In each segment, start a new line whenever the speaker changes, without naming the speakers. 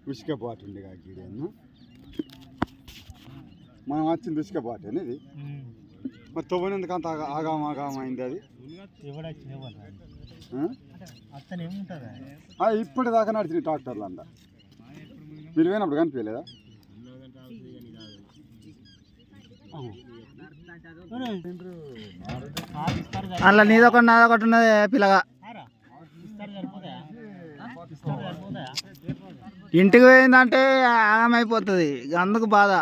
ఉసుక బాట ఉండే కాకీడేనా మనం వచ్చింది ఉసుక బాట అనేది మరి తవ్వనందుకు అంత ఆగామైంది అది ఇప్పటిదాకా నడిచింది ట్రాక్టర్లు అంతా మీరు పోయినప్పుడు కనిపించలేదా
అలా నీదొకటి నాదొకటి ఉన్నది పిల్లగా ఇంటికి పోయిందంటే ఆగమైపోతుంది అందుకు బాధ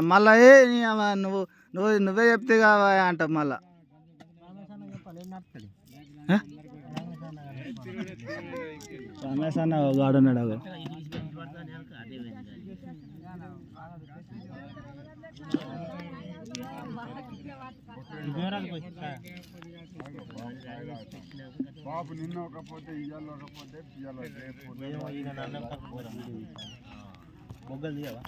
మళ్ళీ నువ్వు నువ్వు నువ్వే చెప్తే అంటావు మళ్ళా రమేష్ అన్న వాడున్నాడు అవి
బాబు నిన్న ఒకపోతే ఇయ్యాలి ఒకపోతే
మొగ్గలు తీయవా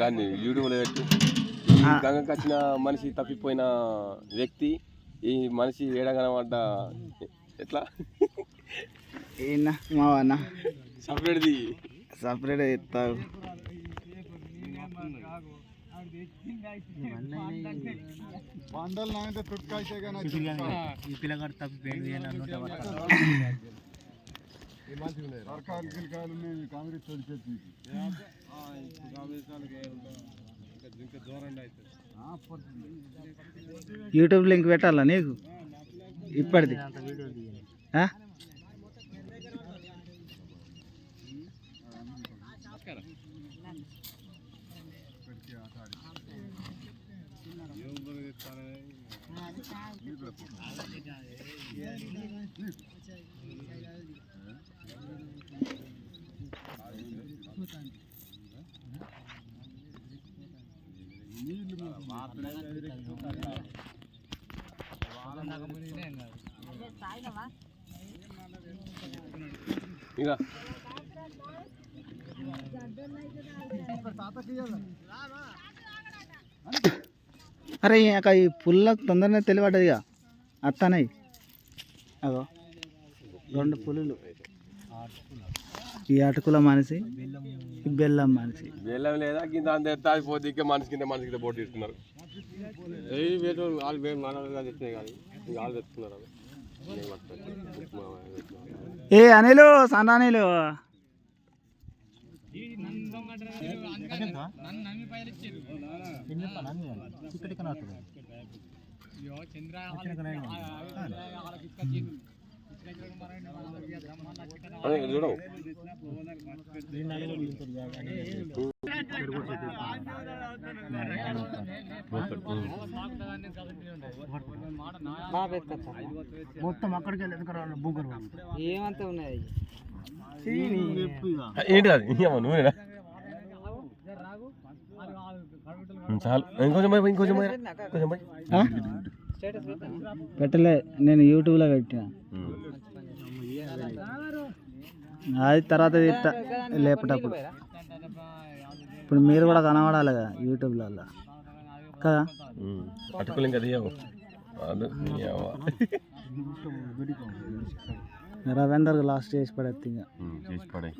కానీ యూట్యూబ్లో పెట్టి గంగకి వచ్చిన మనిషి తప్పిపోయిన వ్యక్తి ఈ మనిషి ఏడగనమాట ఎట్లా
మావన్నా
సపరేట్ది
సపరేట్ ఇస్తావు
బండలు నాయంటే తుట్కాయితే
ఈ పిల్లగాడు తప్పిపోయింది
కాంగ్రెస్
యూట్యూబ్ లింక్ పెట్టాలా నీకు ఇప్పటిది
ఇక
అరే ఈ పుల్ల తొందరనే తెలియబడ్డది ఇక అత్తనయ్యి అగో 2 పులులు ఈ అటుకుల మనిషి ఈ బెల్లం మనిషి
బెల్లం లేదా కింద అంత అయిపోతే ఇక మనిషి కింద పోటీ ఇస్తున్నారు వాళ్ళు తెచ్చుకున్నారు
ఏ అనిలు సన్నానీలు
చూడవు
మొత్తం అక్కడికి వెళ్ళి బూగర్ ఏమంతా ఉన్నాయి
ఏంటి అది నువ్వేనా చాలు ఇంకొంచెం
పెట్టలే నేను యూట్యూబ్లో పెట్టిన అది తర్వాత తీస్తా లేపటప్పుడు ఇప్పుడు మీరు కూడా కనబడాలి కదా యూట్యూబ్లలో కదా
అటుకులు ఇంకా తీయవు
రవీందర్ లాస్ట్ చేసి పడేది ఇంకా
చేసి పడే